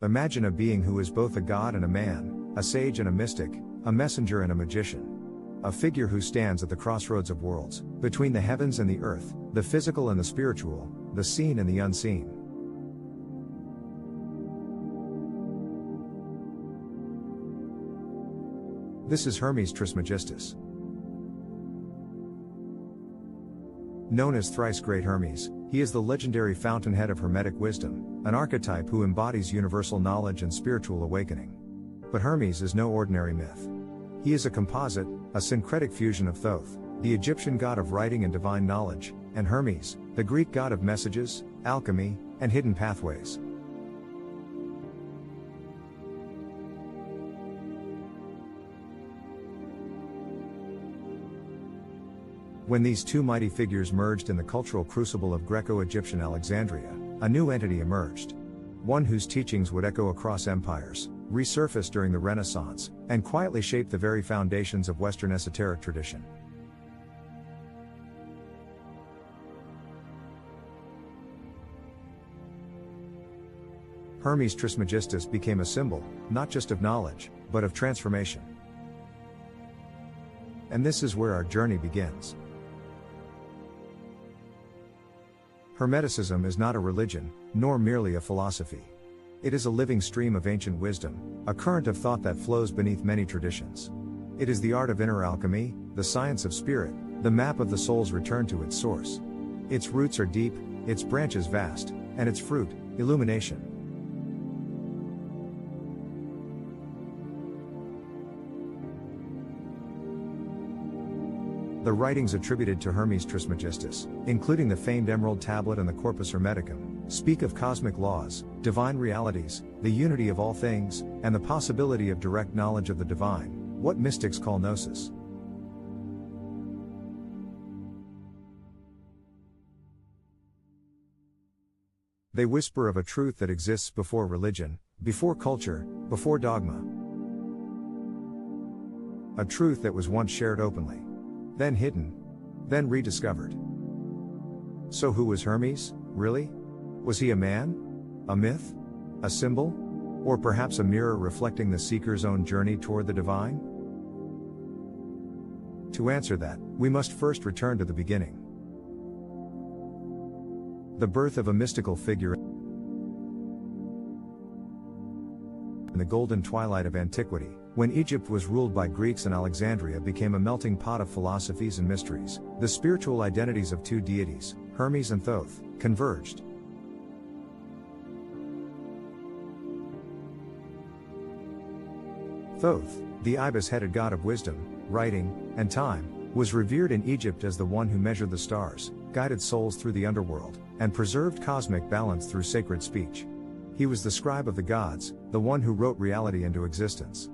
Imagine a being who is both a god and a man, a sage and a mystic, a messenger and a magician. A figure who stands at the crossroads of worlds, between the heavens and the earth, the physical and the spiritual, the seen and the unseen. This is Hermes Trismegistus. Known as thrice great Hermes, he is the legendary fountainhead of Hermetic wisdom, an archetype who embodies universal knowledge and spiritual awakening. But Hermes is no ordinary myth. He is a composite, a syncretic fusion of Thoth, the Egyptian god of writing and divine knowledge, and Hermes, the Greek god of messages, alchemy, and hidden pathways. When these two mighty figures merged in the cultural crucible of Greco-Egyptian Alexandria, a new entity emerged. One whose teachings would echo across empires, resurface during the Renaissance, and quietly shape the very foundations of Western esoteric tradition. Hermes Trismegistus became a symbol, not just of knowledge, but of transformation. And this is where our journey begins. Hermeticism is not a religion, nor merely a philosophy. It is a living stream of ancient wisdom, a current of thought that flows beneath many traditions. It is the art of inner alchemy, the science of spirit, the map of the soul's return to its source. Its roots are deep, its branches vast, and its fruit, illumination. The writings attributed to Hermes Trismegistus, including the famed Emerald Tablet and the Corpus Hermeticum, speak of cosmic laws, divine realities, the unity of all things, and the possibility of direct knowledge of the divine, what mystics call Gnosis. They whisper of a truth that exists before religion, before culture, before dogma. A truth that was once shared openly, then hidden, then rediscovered. So who was Hermes, really? Was he a man? A myth? A symbol? Or perhaps a mirror reflecting the seeker's own journey toward the divine? To answer that, we must first return to the beginning. The birth of a mystical figure in the golden twilight of antiquity, when Egypt was ruled by Greeks and Alexandria became a melting pot of philosophies and mysteries, the spiritual identities of two deities, Hermes and Thoth, converged. Thoth, the ibis-headed god of wisdom, writing, and time, was revered in Egypt as the one who measured the stars, guided souls through the underworld, and preserved cosmic balance through sacred speech. He was the scribe of the gods, the one who wrote reality into existence.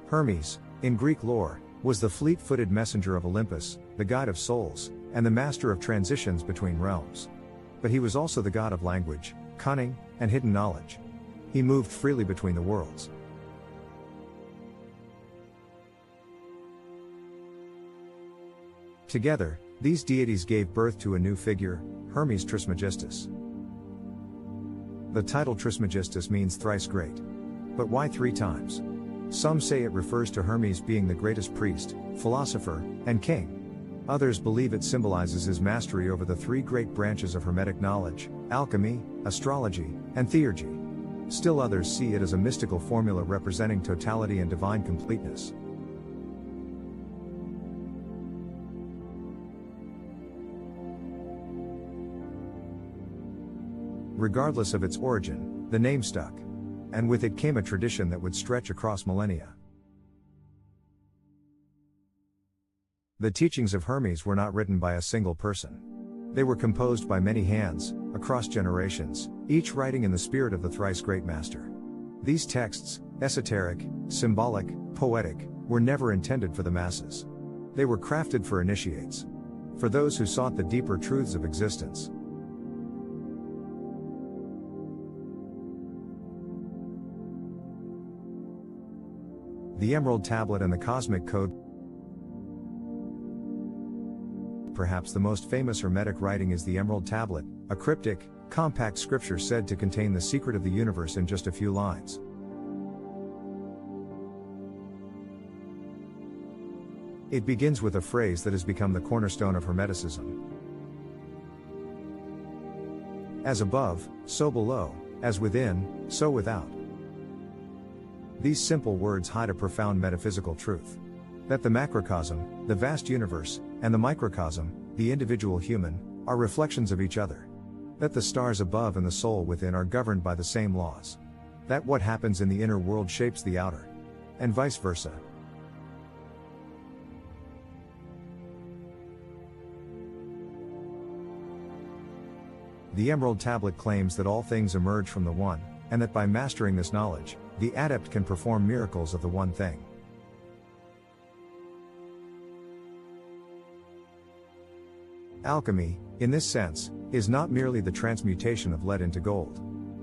Hermes, in Greek lore, was the fleet-footed messenger of Olympus, the guide of souls, and the master of transitions between realms. But he was also the god of language, cunning, and hidden knowledge. He moved freely between the worlds. Together, these deities gave birth to a new figure, Hermes Trismegistus. The title Trismegistus means thrice great. But why 3 times? Some say it refers to Hermes being the greatest priest, philosopher, and king. Others believe it symbolizes his mastery over the 3 great branches of Hermetic knowledge, alchemy, astrology, and theurgy. Still others see it as a mystical formula representing totality and divine completeness. Regardless of its origin, the name stuck. And with it came a tradition that would stretch across millennia. The teachings of Hermes were not written by a single person. They were composed by many hands, across generations, each writing in the spirit of the thrice great master. These texts, esoteric, symbolic, poetic, were never intended for the masses. They were crafted for initiates. For those who sought the deeper truths of existence. The Emerald Tablet and the Cosmic Code perhaps the most famous Hermetic writing is the Emerald Tablet, a cryptic, compact scripture said to contain the secret of the universe in just a few lines. It begins with a phrase that has become the cornerstone of Hermeticism. As above, so below, as within, so without. These simple words hide a profound metaphysical truth. That the macrocosm, the vast universe, and the microcosm, the individual human, are reflections of each other. That the stars above and the soul within are governed by the same laws. That what happens in the inner world shapes the outer. And vice versa. The Emerald Tablet claims that all things emerge from the One, and that by mastering this knowledge, the adept can perform miracles of the one thing. Alchemy, in this sense, is not merely the transmutation of lead into gold.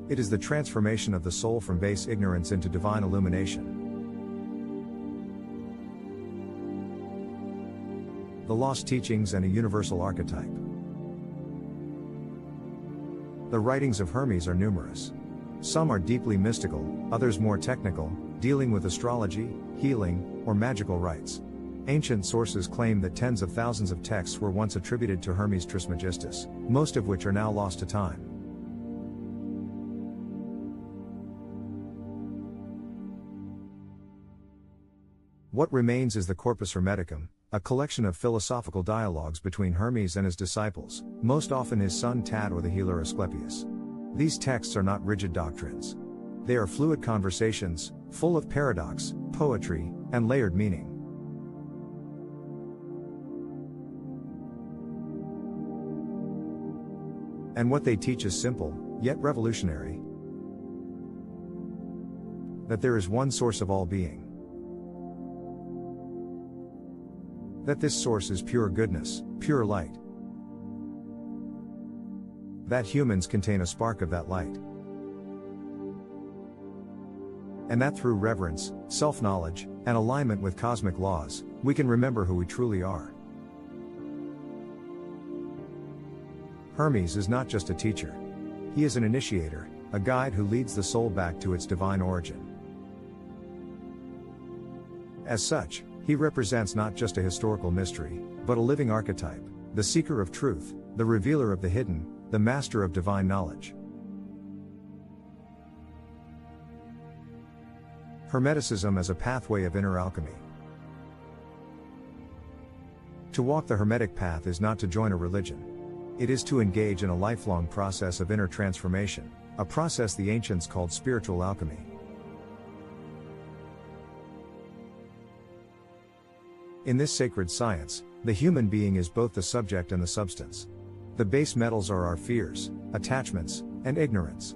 It is the transformation of the soul from base ignorance into divine illumination. The lost teachings and a universal archetype. The writings of Hermes are numerous. Some are deeply mystical, others more technical, dealing with astrology, healing, or magical rites. Ancient sources claim that tens of thousands of texts were once attributed to Hermes Trismegistus, most of which are now lost to time. What remains is the Corpus Hermeticum, a collection of philosophical dialogues between Hermes and his disciples, most often his son Tad or the healer Asclepius. These texts are not rigid doctrines. They are fluid conversations, full of paradox, poetry, and layered meaning. And what they teach is simple, yet revolutionary. That there is one source of all being. That this source is pure goodness, pure light. That humans contain a spark of that light. And that through reverence, self-knowledge, and alignment with cosmic laws, we can remember who we truly are. Hermes is not just a teacher. He is an initiator, a guide who leads the soul back to its divine origin. As such, he represents not just a historical mystery, but a living archetype, the seeker of truth, the revealer of the hidden, the master of divine knowledge. Hermeticism as a pathway of inner alchemy. To walk the Hermetic path is not to join a religion. It is to engage in a lifelong process of inner transformation, a process the ancients called spiritual alchemy. In this sacred science, the human being is both the subject and the substance. The base metals are our fears, attachments, and ignorance.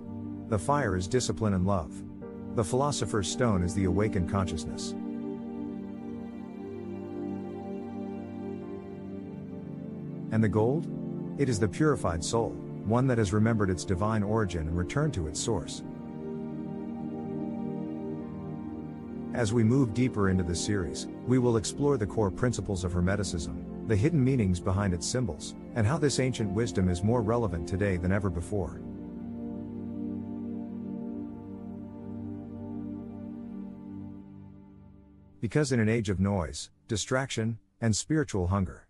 The fire is discipline and love. The philosopher's stone is the awakened consciousness. And the gold? It is the purified soul, one that has remembered its divine origin and returned to its source. As we move deeper into this series, we will explore the core principles of Hermeticism, the hidden meanings behind its symbols, and how this ancient wisdom is more relevant today than ever before. Because in an age of noise, distraction, and spiritual hunger,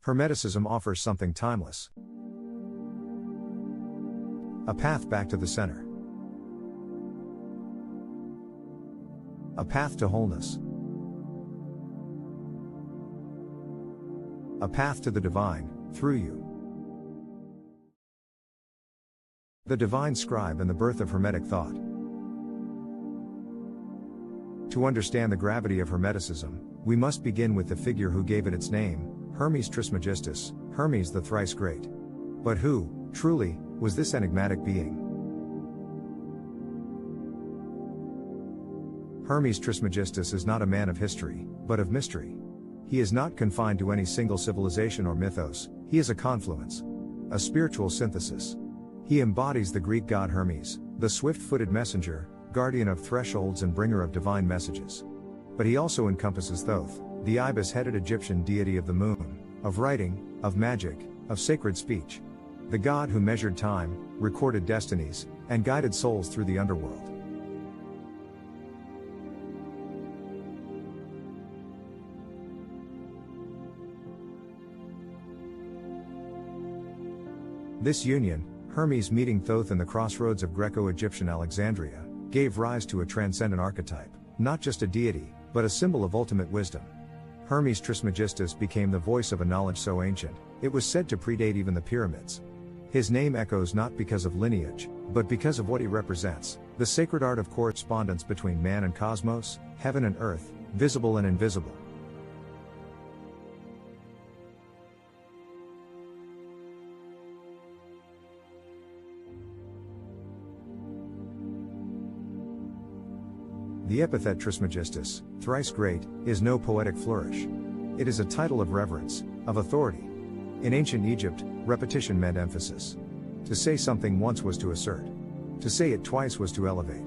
Hermeticism offers something timeless. A path back to the center. A path to wholeness. A path to the divine, through you. The Divine Scribe and the Birth of Hermetic Thought. To understand the gravity of Hermeticism, we must begin with the figure who gave it its name, Hermes Trismegistus, Hermes the thrice great. But who, truly, was this enigmatic being? Hermes Trismegistus is not a man of history, but of mystery. He is not confined to any single civilization or mythos, he is a confluence. A spiritual synthesis. He embodies the Greek god Hermes, the swift-footed messenger, guardian of thresholds and bringer of divine messages. But he also encompasses Thoth, the ibis-headed Egyptian deity of the moon, of writing, of magic, of sacred speech. The god who measured time, recorded destinies, and guided souls through the underworld. This union, Hermes meeting Thoth in the crossroads of Greco-Egyptian Alexandria, gave rise to a transcendent archetype, not just a deity, but a symbol of ultimate wisdom. Hermes Trismegistus became the voice of a knowledge so ancient, it was said to predate even the pyramids. His name echoes not because of lineage, but because of what he represents, the sacred art of correspondence between man and cosmos, heaven and earth, visible and invisible. The epithet Trismegistus, thrice great, is no poetic flourish. It is a title of reverence, of authority. In ancient Egypt, repetition meant emphasis. To say something once was to assert. To say it twice was to elevate.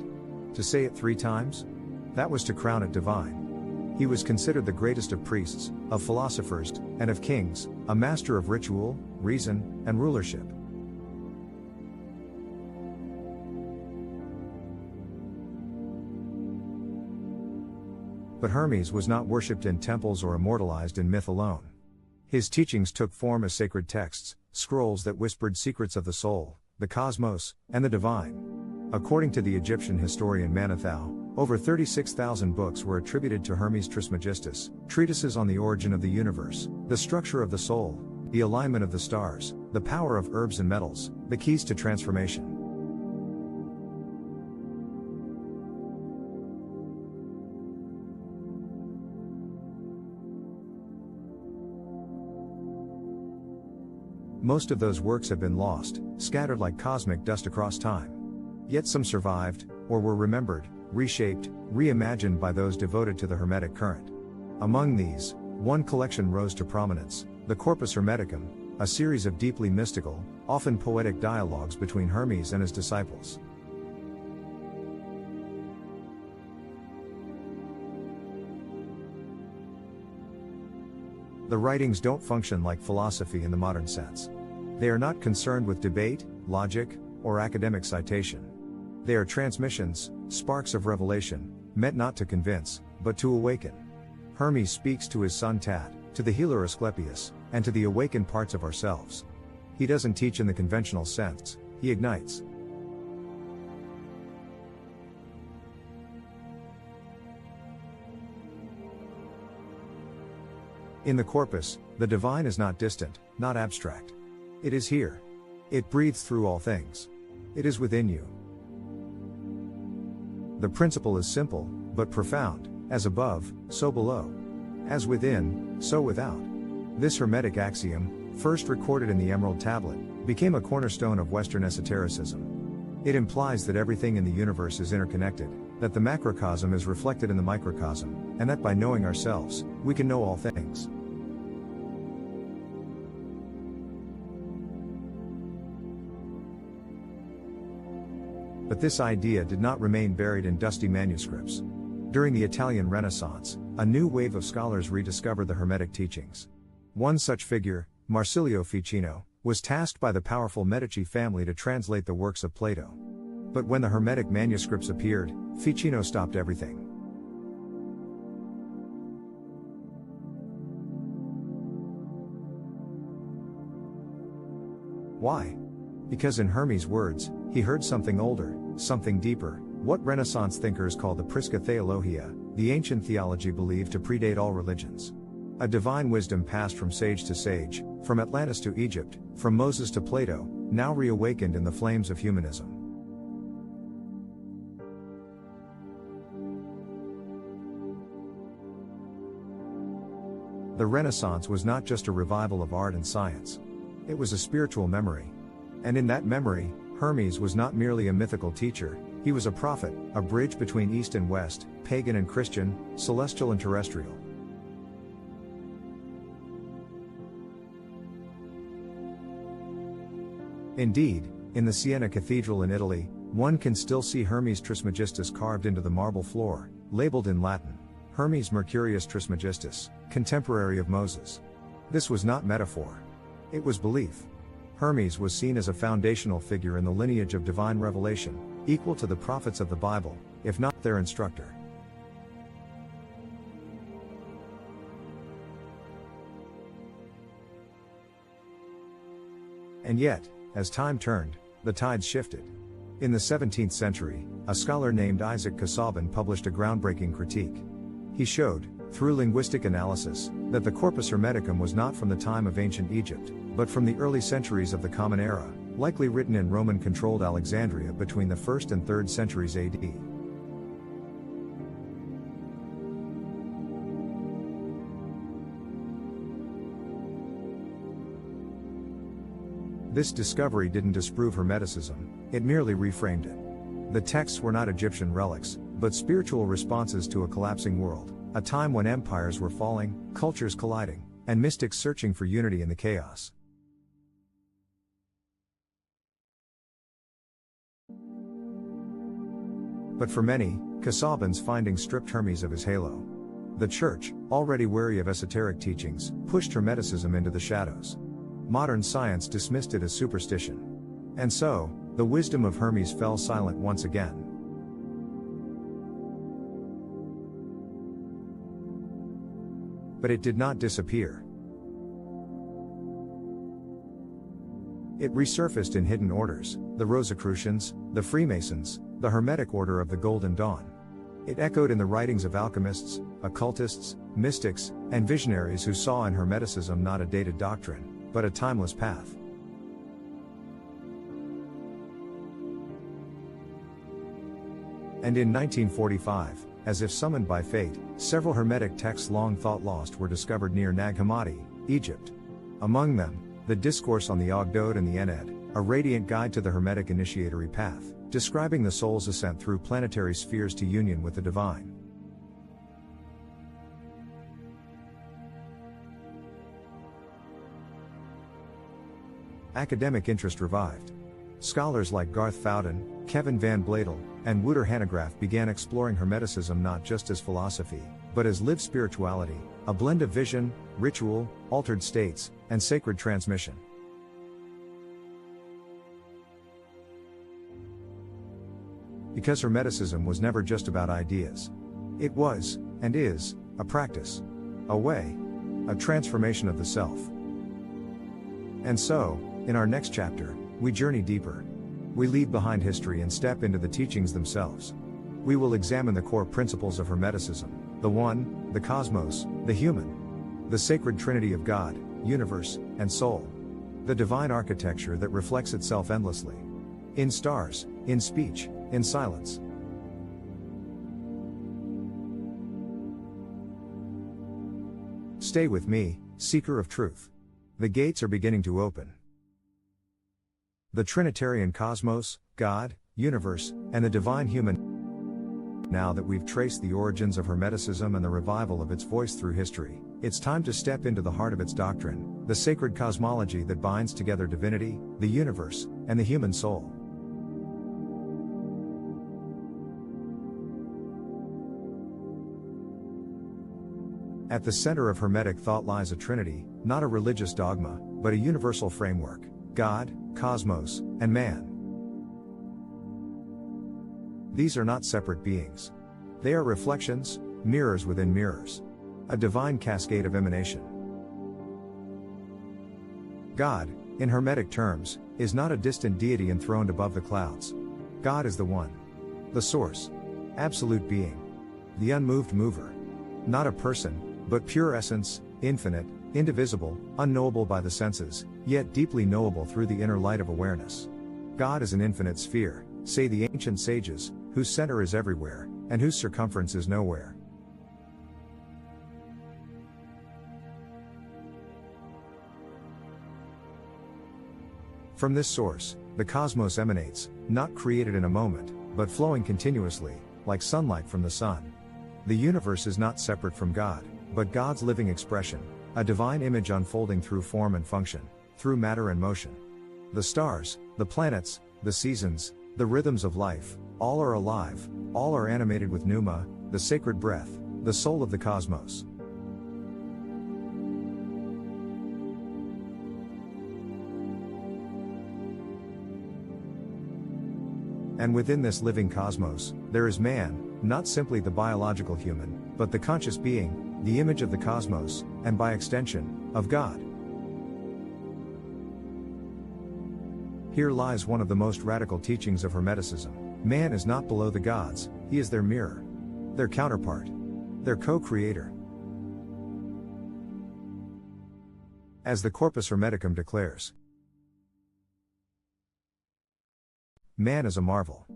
To say it 3 times? That was to crown it divine. He was considered the greatest of priests, of philosophers, and of kings, a master of ritual, reason, and rulership. But Hermes was not worshipped in temples or immortalized in myth alone. His teachings took form as sacred texts, scrolls that whispered secrets of the soul, the cosmos, and the divine. According to the Egyptian historian Manetho, over 36,000 books were attributed to Hermes Trismegistus, treatises on the origin of the universe, the structure of the soul, the alignment of the stars, the power of herbs and metals, the keys to transformation. Most of those works have been lost, scattered like cosmic dust across time. Yet some survived, or were remembered, reshaped, reimagined by those devoted to the Hermetic current. Among these, one collection rose to prominence, the Corpus Hermeticum, a series of deeply mystical, often poetic dialogues between Hermes and his disciples. The writings don't function like philosophy in the modern sense. They are not concerned with debate, logic, or academic citation. They are transmissions, sparks of revelation, meant not to convince, but to awaken. Hermes speaks to his son Tat, to the healer Asclepius, and to the awakened parts of ourselves. He doesn't teach in the conventional sense, he ignites. In the Corpus, the divine is not distant, not abstract. It is here. It breathes through all things. It is within you. The principle is simple, but profound, as above, so below. As within, so without. This Hermetic axiom, first recorded in the Emerald Tablet, became a cornerstone of Western esotericism. It implies that everything in the universe is interconnected, that the macrocosm is reflected in the microcosm, and that by knowing ourselves, we can know all things. But this idea did not remain buried in dusty manuscripts. During the Italian Renaissance, a new wave of scholars rediscovered the Hermetic teachings. One such figure, Marsilio Ficino, was tasked by the powerful Medici family to translate the works of Plato. But when the Hermetic manuscripts appeared, Ficino stopped everything. Why? Because in Hermes' words, he heard something older, something deeper, what Renaissance thinkers call the Prisca Theologia, the ancient theology believed to predate all religions. A divine wisdom passed from sage to sage, from Atlantis to Egypt, from Moses to Plato, now reawakened in the flames of humanism. The Renaissance was not just a revival of art and science. It was a spiritual memory. And in that memory, Hermes was not merely a mythical teacher, he was a prophet, a bridge between East and West, pagan and Christian, celestial and terrestrial. Indeed, in the Siena Cathedral in Italy, one can still see Hermes Trismegistus carved into the marble floor, labeled in Latin, Hermes Mercurius Trismegistus, contemporary of Moses. This was not metaphor. It was belief. Hermes was seen as a foundational figure in the lineage of divine revelation, equal to the prophets of the Bible, if not their instructor. And yet, as time turned, the tides shifted. In the 17th century, a scholar named Isaac Casaubon published a groundbreaking critique. He showed, through linguistic analysis, that the Corpus Hermeticum was not from the time of ancient Egypt, but from the early centuries of the Common Era, likely written in Roman-controlled Alexandria between the 1st and 3rd centuries AD. This discovery didn't disprove Hermeticism, it merely reframed it. The texts were not Egyptian relics, but spiritual responses to a collapsing world, a time when empires were falling, cultures colliding, and mystics searching for unity in the chaos. But for many, Casaubon's findings stripped Hermes of his halo. The Church, already wary of esoteric teachings, pushed Hermeticism into the shadows. Modern science dismissed it as superstition. And so, the wisdom of Hermes fell silent once again. But it did not disappear. It resurfaced in hidden orders, the Rosicrucians, the Freemasons, the Hermetic Order of the Golden Dawn. It echoed in the writings of alchemists, occultists, mystics, and visionaries who saw in Hermeticism not a dated doctrine, but a timeless path. And in 1945, as if summoned by fate, several Hermetic texts long thought lost were discovered near Nag Hammadi, Egypt. Among them, the Discourse on the Ogdoad and the Ennead, a radiant guide to the Hermetic initiatory path, describing the soul's ascent through planetary spheres to union with the divine. Academic interest revived. Scholars like Garth Fowden, Kevin Van Bladel, and Wouter Hanegraaff began exploring Hermeticism not just as philosophy, but as lived spirituality, a blend of vision, ritual, altered states, and sacred transmission. Because Hermeticism was never just about ideas. It was, and is, a practice. A way. A transformation of the self. And so, in our next chapter, we journey deeper. We leave behind history and step into the teachings themselves. We will examine the core principles of Hermeticism, the One, the Cosmos, the Human, the sacred trinity of God, universe, and soul. The divine architecture that reflects itself endlessly. In stars, in speech, in silence. Stay with me, seeker of truth. The gates are beginning to open. The Trinitarian cosmos, God, universe, and the divine human. Now that we've traced the origins of Hermeticism and the revival of its voice through history, it's time to step into the heart of its doctrine, the sacred cosmology that binds together divinity, the universe, and the human soul. At the center of Hermetic thought lies a trinity, not a religious dogma, but a universal framework: God, cosmos, and man. These are not separate beings. They are reflections, mirrors within mirrors. A divine cascade of emanation. God, in Hermetic terms, is not a distant deity enthroned above the clouds. God is the One. The Source. Absolute Being. The unmoved mover. Not a person, but pure essence, infinite, indivisible, unknowable by the senses, yet deeply knowable through the inner light of awareness. God is an infinite sphere, say the ancient sages, whose center is everywhere, and whose circumference is nowhere. From this source, the cosmos emanates, not created in a moment, but flowing continuously, like sunlight from the sun. The universe is not separate from God, but God's living expression, a divine image unfolding through form and function, through matter and motion. The stars, the planets, the seasons, the rhythms of life, all are alive, all are animated with pneuma, the sacred breath, the soul of the cosmos. And within this living cosmos, there is man, not simply the biological human, but the conscious being, the image of the cosmos, and by extension, of God. Here lies one of the most radical teachings of Hermeticism. Man is not below the gods, he is their mirror, their counterpart, their co-creator. As the Corpus Hermeticum declares, man is a marvel.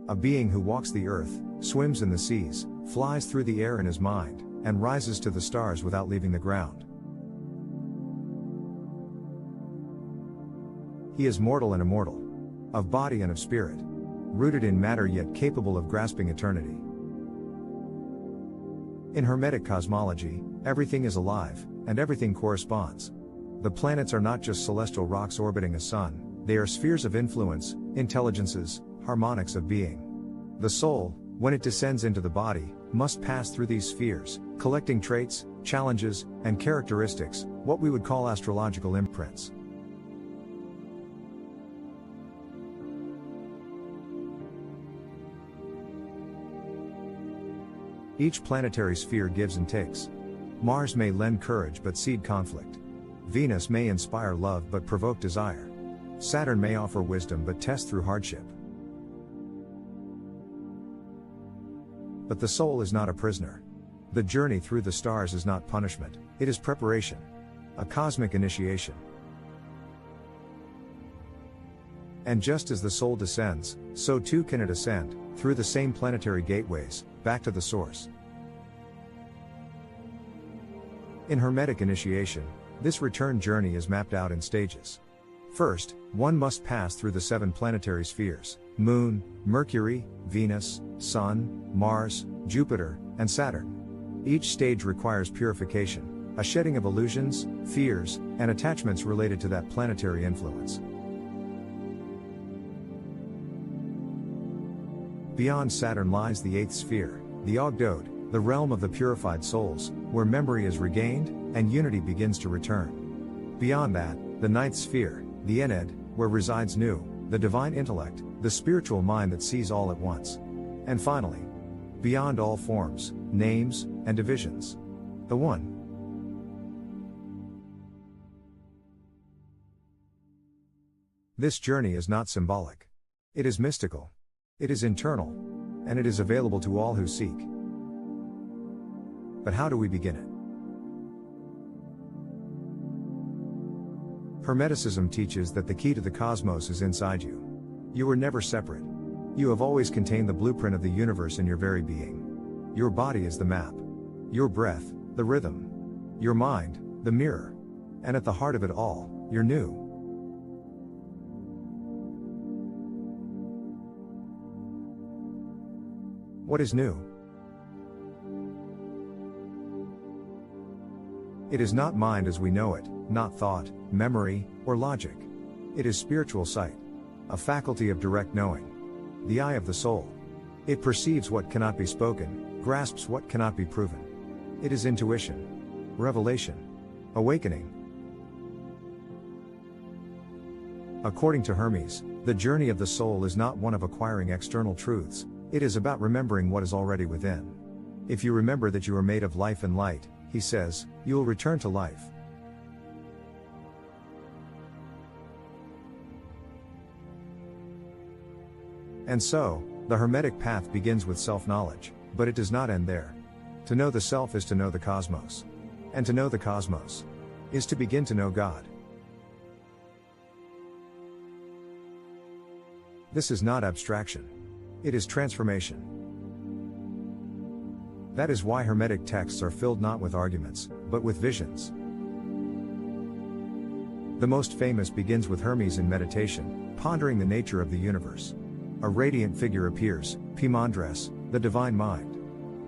A being who walks the earth, swims in the seas, flies through the air in his mind, and rises to the stars without leaving the ground. He is mortal and immortal, of body and of spirit, rooted in matter yet capable of grasping eternity. In Hermetic cosmology, everything is alive, and everything corresponds. The planets are not just celestial rocks orbiting a sun, they are spheres of influence, intelligences, harmonics of being. The soul, when it descends into the body, must pass through these spheres, collecting traits, challenges, and characteristics, what we would call astrological imprints. Each planetary sphere gives and takes. Mars may lend courage but seed conflict. Venus may inspire love but provoke desire. Saturn may offer wisdom but test through hardship. But the soul is not a prisoner. The journey through the stars is not punishment, it is preparation. A cosmic initiation. And just as the soul descends, so too can it ascend, through the same planetary gateways, back to the source. In Hermetic initiation, this return journey is mapped out in stages. First, one must pass through the 7 planetary spheres: Moon, Mercury, Venus, Sun, Mars, Jupiter, and Saturn. Each stage requires purification, a shedding of illusions, fears, and attachments related to that planetary influence. Beyond Saturn lies the 8th sphere, the Ogdoad, the realm of the purified souls, where memory is regained, and unity begins to return. Beyond that, the 9th sphere, the Ened, where resides Nous, the divine intellect, the spiritual mind that sees all at once. And finally, beyond all forms, names, and divisions, the One. This journey is not symbolic. It is mystical. It is internal. And it is available to all who seek. But how do we begin it? Hermeticism teaches that the key to the cosmos is inside you. You were never separate. You have always contained the blueprint of the universe in your very being. Your body is the map. Your breath, the rhythm. Your mind, the mirror. And at the heart of it all, you're new. What is new? It is not mind as we know it, not thought, memory, or logic. It is spiritual sight, a faculty of direct knowing, the eye of the soul. It perceives what cannot be spoken, grasps what cannot be proven. It is intuition, revelation, awakening. According to Hermes, the journey of the soul is not one of acquiring external truths, it is about remembering what is already within. If you remember that you are made of life and light, he says, you will return to life. And so, the Hermetic path begins with self-knowledge, but it does not end there. To know the self is to know the cosmos. And to know the cosmos is to begin to know God. This is not abstraction. It is transformation. That is why Hermetic texts are filled not with arguments, but with visions. The most famous begins with Hermes in meditation, pondering the nature of the universe. A radiant figure appears, Pimandres, the divine mind.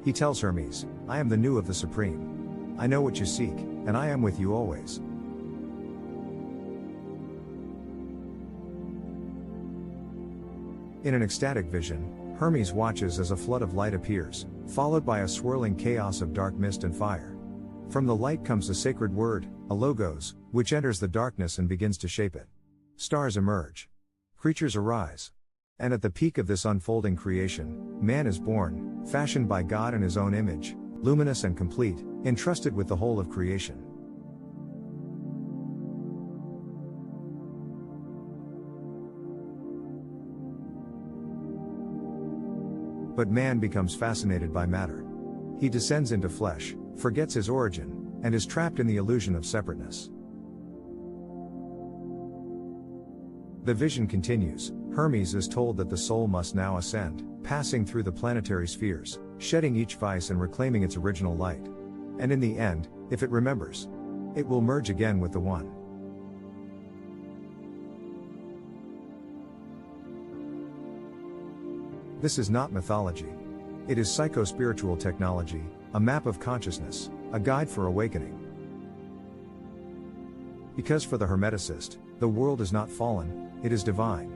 He tells Hermes, I am the Nous of the Supreme. I know what you seek, and I am with you always. In an ecstatic vision, Hermes watches as a flood of light appears, followed by a swirling chaos of dark mist and fire. From the light comes a sacred word, a logos, which enters the darkness and begins to shape it. Stars emerge. Creatures arise. And at the peak of this unfolding creation, man is born, fashioned by God in his own image, luminous and complete, entrusted with the whole of creation. But man becomes fascinated by matter. He descends into flesh, forgets his origin, and is trapped in the illusion of separateness. The vision continues. Hermes is told that the soul must now ascend, passing through the planetary spheres, shedding each vice and reclaiming its original light. And in the end, if it remembers, it will merge again with the One. This is not mythology. It is psycho-spiritual technology, a map of consciousness, a guide for awakening. Because for the Hermeticist, the world is not fallen, it is divine.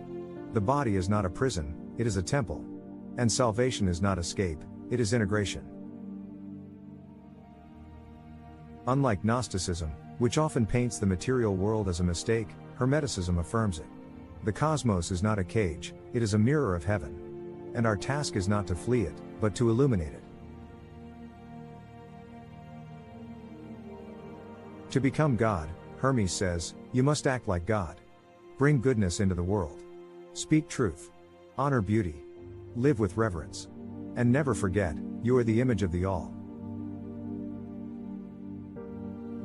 The body is not a prison, it is a temple. And salvation is not escape, it is integration. Unlike Gnosticism, which often paints the material world as a mistake, Hermeticism affirms it. The cosmos is not a cage, it is a mirror of heaven. And our task is not to flee it, but to illuminate it. To become God, Hermes says, you must act like God. Bring goodness into the world. Speak truth. Honor beauty. Live with reverence. And never forget, you are the image of the All.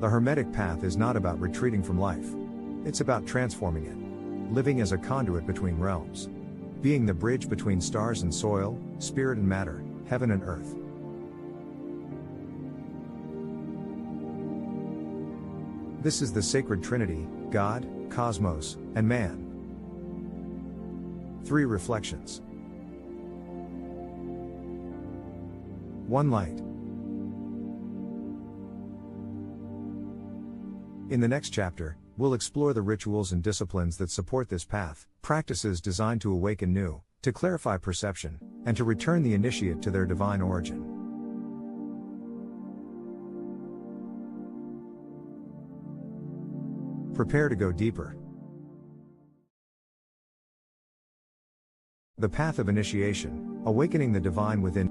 The Hermetic path is not about retreating from life. It's about transforming it. Living as a conduit between realms. Being the bridge between stars and soil, spirit and matter, heaven and earth. This is the sacred Trinity, God, cosmos, and man. 3 reflections. 1 light. In the next chapter, we'll explore the rituals and disciplines that support this path, practices designed to awaken new, to clarify perception, and to return the initiate to their divine origin. Prepare to go deeper. The path of initiation, awakening the divine within.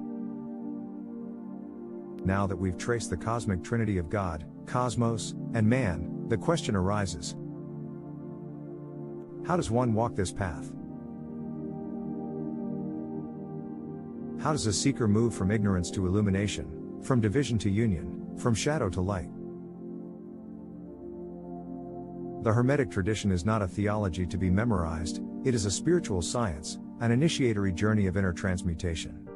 Now that we've traced the cosmic trinity of God, cosmos, and man, the question arises: how does one walk this path? How does a seeker move from ignorance to illumination, from division to union, from shadow to light? The Hermetic tradition is not a theology to be memorized, it is a spiritual science, an initiatory journey of inner transmutation.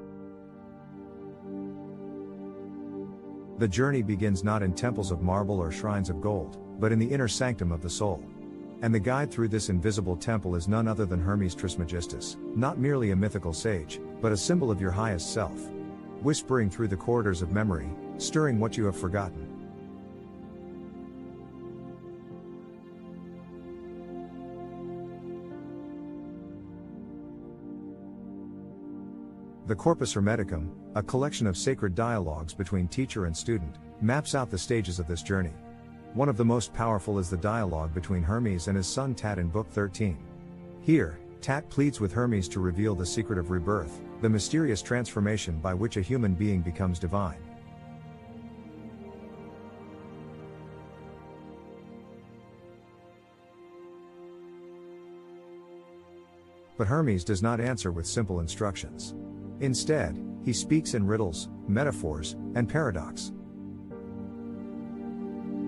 The journey begins not in temples of marble or shrines of gold, but in the inner sanctum of the soul. And the guide through this invisible temple is none other than Hermes Trismegistus, not merely a mythical sage, but a symbol of your highest self. Whispering through the corridors of memory, stirring what you have forgotten. The Corpus Hermeticum, a collection of sacred dialogues between teacher and student, maps out the stages of this journey. One of the most powerful is the dialogue between Hermes and his son Tat in Book 13. Here, Tat pleads with Hermes to reveal the secret of rebirth, the mysterious transformation by which a human being becomes divine. But Hermes does not answer with simple instructions. Instead, he speaks in riddles, metaphors, and paradox.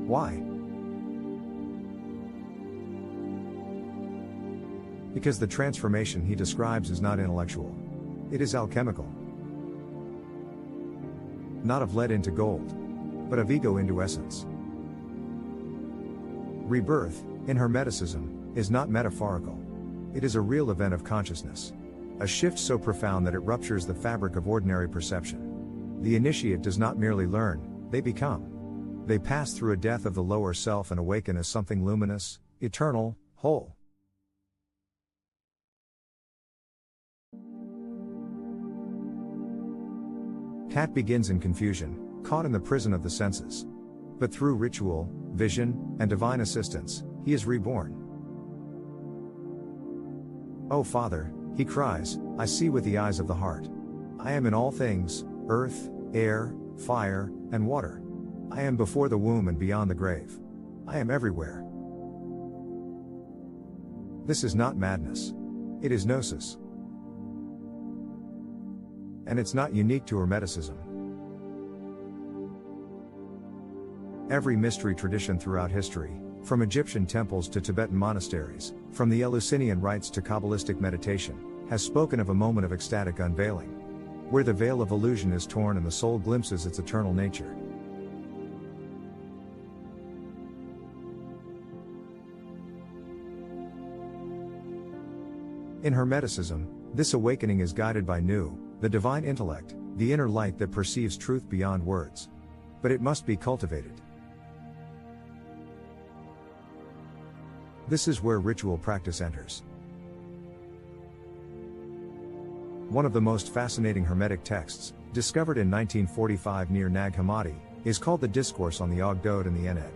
Why? Because the transformation he describes is not intellectual. It is alchemical. Not of lead into gold, but of ego into essence. Rebirth, in Hermeticism, is not metaphorical. It is a real event of consciousness. A shift so profound that it ruptures the fabric of ordinary perception. The initiate does not merely learn, they become. They pass through a death of the lower self and awaken as something luminous, eternal, whole. Tat begins in confusion, caught in the prison of the senses. But through ritual, vision, and divine assistance, he is reborn. O Father, He cries, "I see with the eyes of the heart. I am in all things, earth, air, fire, and water. I am before the womb and beyond the grave. I am everywhere." This is not madness. It is Gnosis. And it's not unique to Hermeticism. Every mystery tradition throughout history, from Egyptian temples to Tibetan monasteries, from the Eleusinian rites to Kabbalistic meditation, has spoken of a moment of ecstatic unveiling, where the veil of illusion is torn and the soul glimpses its eternal nature. In Hermeticism, this awakening is guided by Nous, the divine intellect, the inner light that perceives truth beyond words. But it must be cultivated. This is where ritual practice enters. One of the most fascinating Hermetic texts, discovered in 1945 near Nag Hammadi, is called the Discourse on the Ogdoad and the Ennead.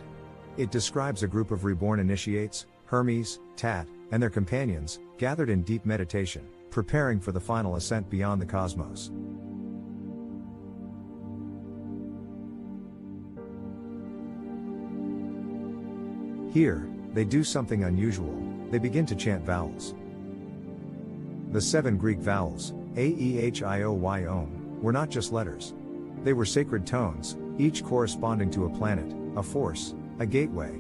It describes a group of reborn initiates, Hermes, Tat, and their companions, gathered in deep meditation, preparing for the final ascent beyond the cosmos. Here, they do something unusual. They begin to chant vowels. The 7 Greek vowels, A-E-H-I-O-Y Om, were not just letters. They were sacred tones, each corresponding to a planet, a force, a gateway.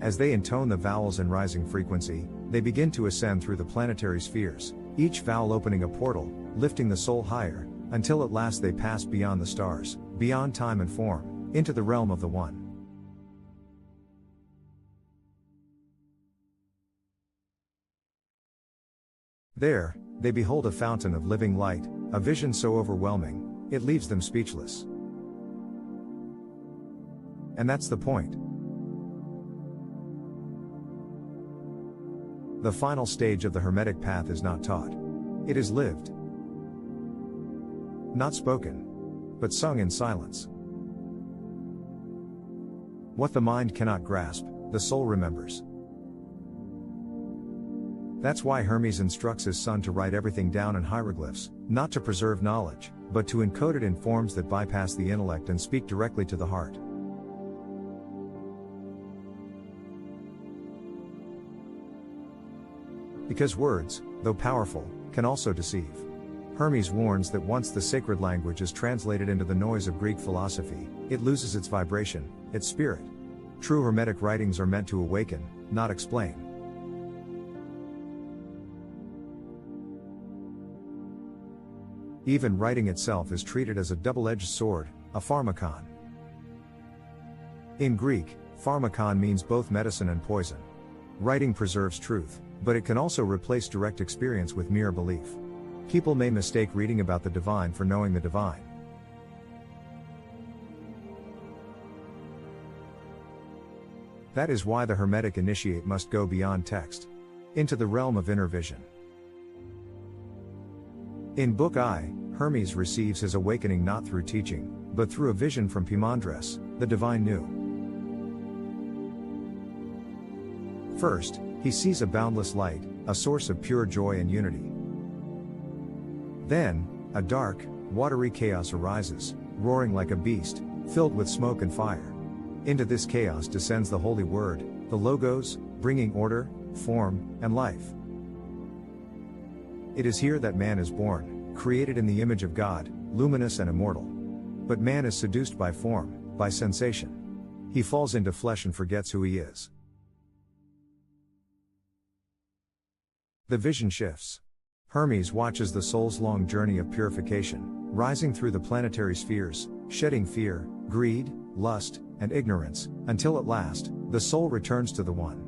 As they intone the vowels in rising frequency, they begin to ascend through the planetary spheres, each vowel opening a portal, lifting the soul higher, until at last they pass beyond the stars, beyond time and form, into the realm of the One. There, they behold a fountain of living light, a vision so overwhelming, it leaves them speechless. And that's the point. The final stage of the Hermetic path is not taught. It is lived. Not spoken, but sung in silence. What the mind cannot grasp, the soul remembers. That's why Hermes instructs his son to write everything down in hieroglyphs, not to preserve knowledge, but to encode it in forms that bypass the intellect and speak directly to the heart. Because words, though powerful, can also deceive. Hermes warns that once the sacred language is translated into the noise of Greek philosophy, it loses its vibration, its spirit. True Hermetic writings are meant to awaken, not explain. Even writing itself is treated as a double-edged sword, a pharmakon. In Greek, pharmakon means both medicine and poison. Writing preserves truth, but it can also replace direct experience with mere belief. People may mistake reading about the divine for knowing the divine. That is why the Hermetic initiate must go beyond text, into the realm of inner vision. In Book I, Hermes receives his awakening not through teaching, but through a vision from Pimandres, the divine Nous. First, he sees a boundless light, a source of pure joy and unity. Then, a dark, watery chaos arises, roaring like a beast, filled with smoke and fire. Into this chaos descends the holy word, the Logos, bringing order, form, and life. It is here that man is born, created in the image of God, luminous and immortal. But man is seduced by form, by sensation. He falls into flesh and forgets who he is. The vision shifts. Hermes watches the soul's long journey of purification, rising through the planetary spheres, shedding fear, greed, lust, and ignorance, until at last, the soul returns to the One.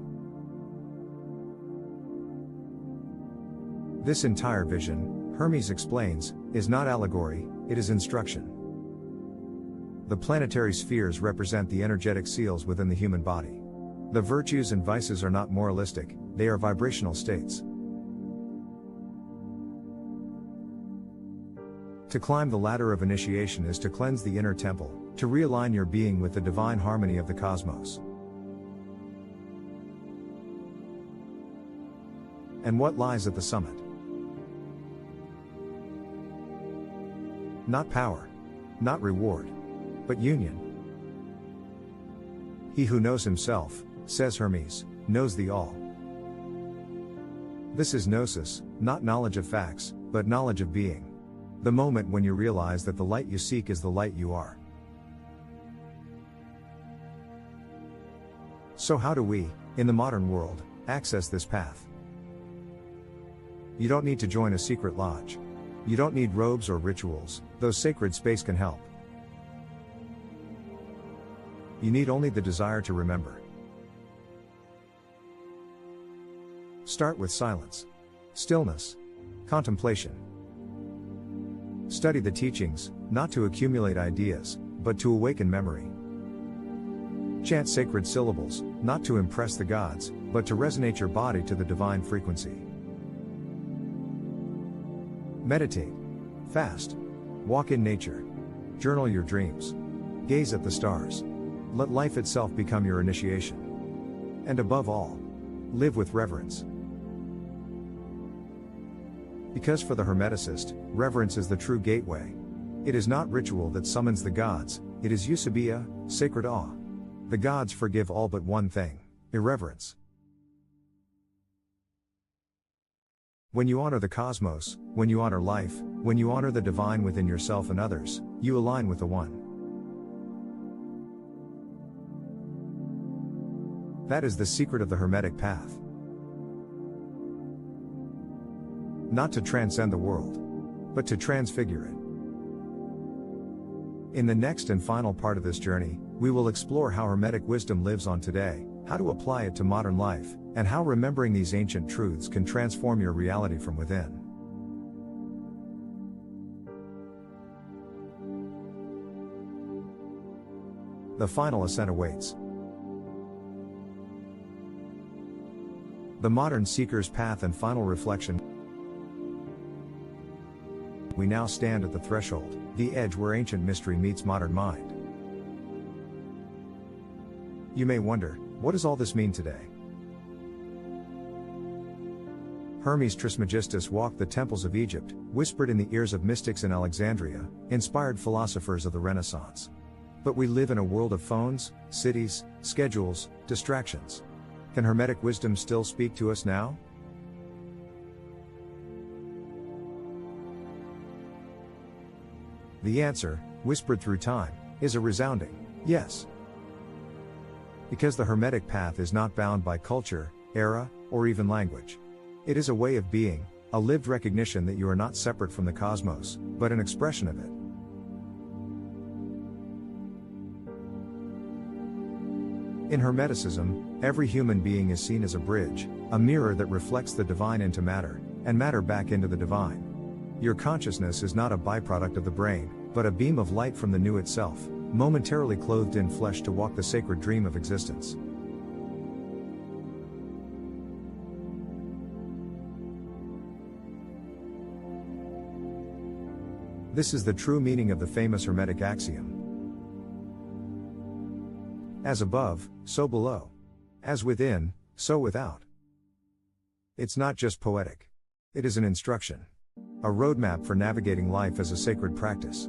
This entire vision, Hermes explains, is not allegory, it is instruction. The planetary spheres represent the energetic seals within the human body. The virtues and vices are not moralistic, they are vibrational states. To climb the ladder of initiation is to cleanse the inner temple, to realign your being with the divine harmony of the cosmos. And what lies at the summit? Not power, not reward, but union. He who knows himself, says Hermes, knows the all. This is Gnosis, not knowledge of facts, but knowledge of being. The moment when you realize that the light you seek is the light you are. So how do we, in the modern world, access this path? You don't need to join a secret lodge. You don't need robes or rituals, though sacred space can help. You need only the desire to remember. Start with silence, stillness, contemplation. Study the teachings, not to accumulate ideas, but to awaken memory. Chant sacred syllables, not to impress the gods, but to resonate your body to the divine frequency. Meditate, fast, walk in nature, journal your dreams, gaze at the stars. Let life itself become your initiation. And above all, live with reverence. Because for the Hermeticist, reverence is the true gateway. It is not ritual that summons the gods, it is eusebia, sacred awe. The gods forgive all but one thing: irreverence. When you honor the cosmos, when you honor life, when you honor the divine within yourself and others, you align with the One. That is the secret of the Hermetic path. Not to transcend the world, but to transfigure it. In the next and final part of this journey, we will explore how Hermetic wisdom lives on today, how to apply it to modern life, and how remembering these ancient truths can transform your reality from within. The final ascent awaits. The modern seeker's path and final reflection. We now stand at the threshold, the edge where ancient mystery meets modern mind. You may wonder, what does all this mean today? Hermes Trismegistus walked the temples of Egypt, whispered in the ears of mystics in Alexandria, inspired philosophers of the Renaissance. But we live in a world of phones, cities, schedules, distractions. Can Hermetic wisdom still speak to us now? The answer, whispered through time, is a resounding yes. Because the Hermetic path is not bound by culture, era, or even language. It is a way of being, a lived recognition that you are not separate from the cosmos, but an expression of it. In Hermeticism, every human being is seen as a bridge, a mirror that reflects the divine into matter, and matter back into the divine. Your consciousness is not a byproduct of the brain, but a beam of light from the new itself, momentarily clothed in flesh to walk the sacred dream of existence. This is the true meaning of the famous Hermetic axiom. As above, so below. As within, so without. It's not just poetic. It is an instruction. A roadmap for navigating life as a sacred practice.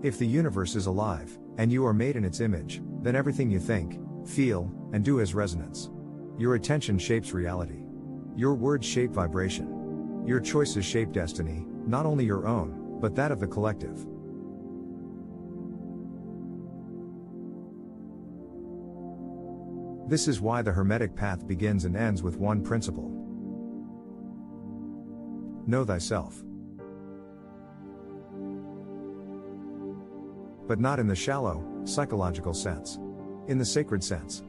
If the universe is alive, and you are made in its image, then everything you think, feel, and do has resonance. Your attention shapes reality. Your words shape vibration. Your choices shape destiny, not only your own, but that of the collective. This is why the Hermetic path begins and ends with one principle. Know thyself. But not in the shallow, psychological sense. In the sacred sense.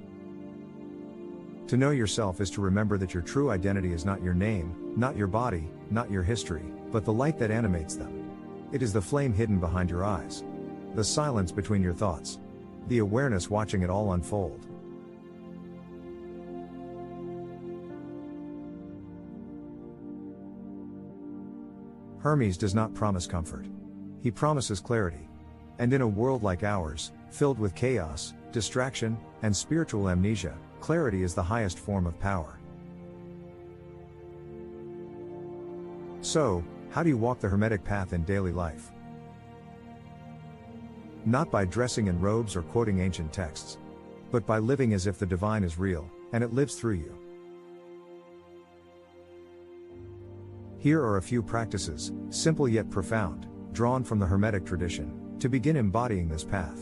To know yourself is to remember that your true identity is not your name, not your body, not your history, but the light that animates them. It is the flame hidden behind your eyes. The silence between your thoughts. The awareness watching it all unfold. Hermes does not promise comfort. He promises clarity. And in a world like ours, filled with chaos, distraction, and spiritual amnesia, clarity is the highest form of power. So, how do you walk the Hermetic path in daily life? Not by dressing in robes or quoting ancient texts, but by living as if the divine is real, and it lives through you. Here are a few practices, simple yet profound, drawn from the Hermetic tradition, to begin embodying this path.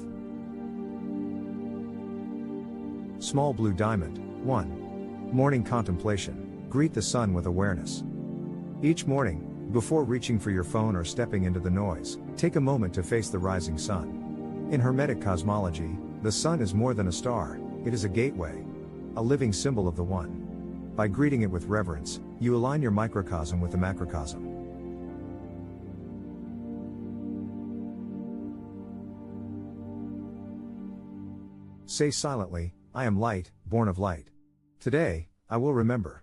Small blue diamond. 1. Morning contemplation. Greet the sun with awareness. Each morning, before reaching for your phone or stepping into the noise, take a moment to face the rising sun. In Hermetic cosmology, the sun is more than a star, it is a gateway, a living symbol of the One. By greeting it with reverence, you align your microcosm with the macrocosm. Say silently, I am light, born of light. Today, I will remember.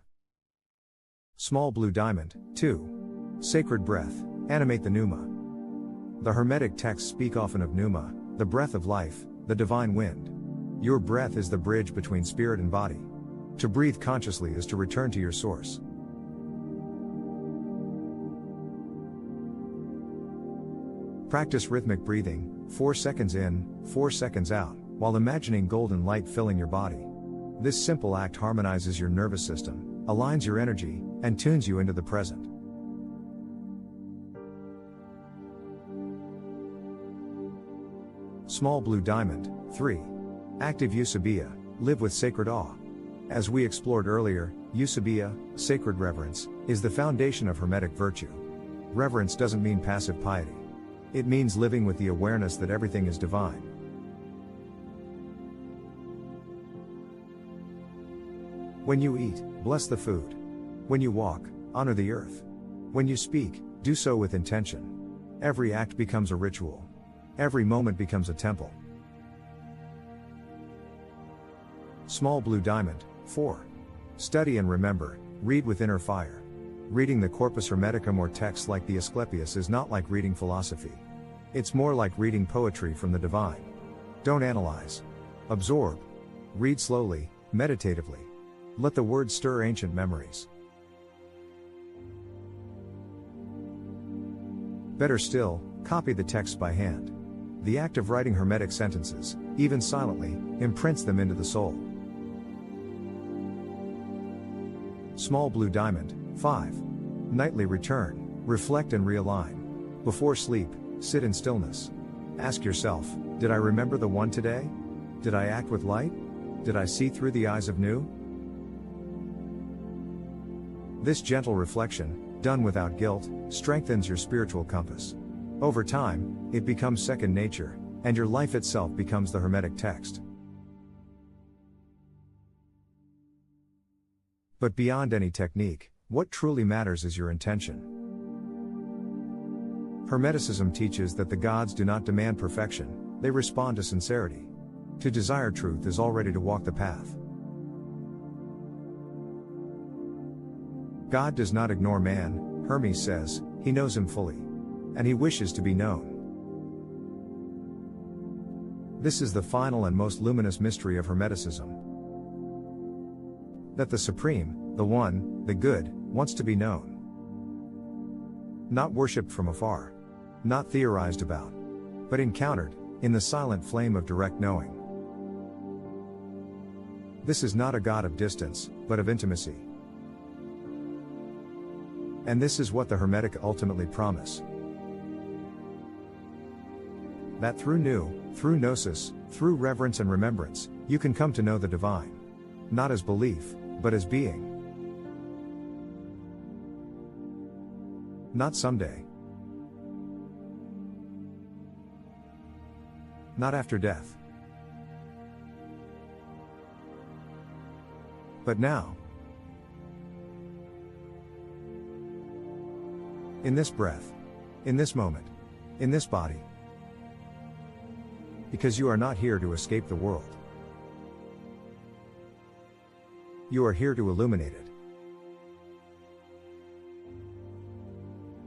Small blue diamond. 2. Sacred breath. Animate the pneuma. The Hermetic texts speak often of pneuma, the breath of life, the divine wind. Your breath is the bridge between spirit and body. To breathe consciously is to return to your source. Practice rhythmic breathing, 4 seconds in, 4 seconds out, while imagining golden light filling your body. This simple act harmonizes your nervous system, aligns your energy, and tunes you into the present. Small blue diamond. 3. Active eusebia. Live with sacred awe. As we explored earlier, eusebia, sacred reverence, is the foundation of Hermetic virtue. Reverence doesn't mean passive piety. It means living with the awareness that everything is divine. When you eat, bless the food. When you walk, honor the earth. When you speak, do so with intention. Every act becomes a ritual. Every moment becomes a temple. Small blue diamond. 4. Study and remember, read with inner fire. Reading the Corpus Hermeticum or texts like the Asclepius is not like reading philosophy. It's more like reading poetry from the divine. Don't analyze. Absorb. Read slowly, meditatively. Let the words stir ancient memories. Better still, copy the text by hand. The act of writing Hermetic sentences, even silently, imprints them into the soul. Small blue diamond. 5. Nightly return, reflect and realign. Before sleep, sit in stillness. Ask yourself, did I remember the One today? Did I act with light? Did I see through the eyes of Nous? This gentle reflection, done without guilt, strengthens your spiritual compass. Over time, it becomes second nature, and your life itself becomes the Hermetic text. But beyond any technique, what truly matters is your intention. Hermeticism teaches that the gods do not demand perfection, they respond to sincerity. To desire truth is already to walk the path. God does not ignore man, Hermes says, he knows him fully. And he wishes to be known. This is the final and most luminous mystery of Hermeticism. That the Supreme, the One, the Good, wants to be known. Not worshipped from afar. Not theorized about. But encountered, in the silent flame of direct knowing. This is not a God of distance, but of intimacy. And this is what the Hermetic ultimately promise. That through Nous, through Gnosis, through reverence and remembrance, you can come to know the divine. Not as belief, but as being. Not someday. Not after death. But now. In this breath. In this moment. In this body. Because you are not here to escape the world. You are here to illuminate it.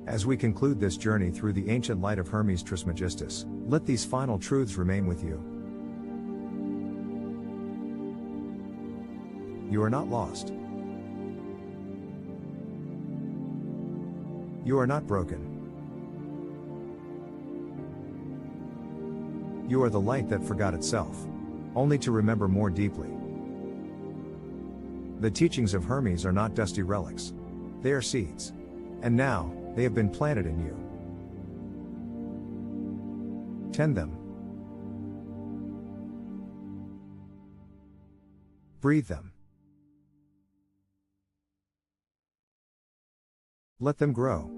As we conclude this journey through the ancient light of Hermes Trismegistus, let these final truths remain with you. You are not lost. You are not broken. You are the light that forgot itself, only to remember more deeply. The teachings of Hermes are not dusty relics. They are seeds. And now, they have been planted in you. Tend them. Breathe them. Let them grow.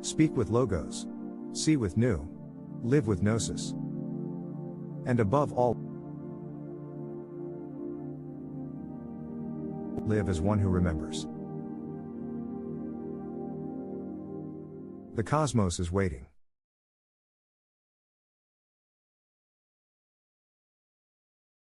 Speak with Logos. See with Nous. Live with Gnosis. And above all, live as one who remembers. The cosmos is waiting.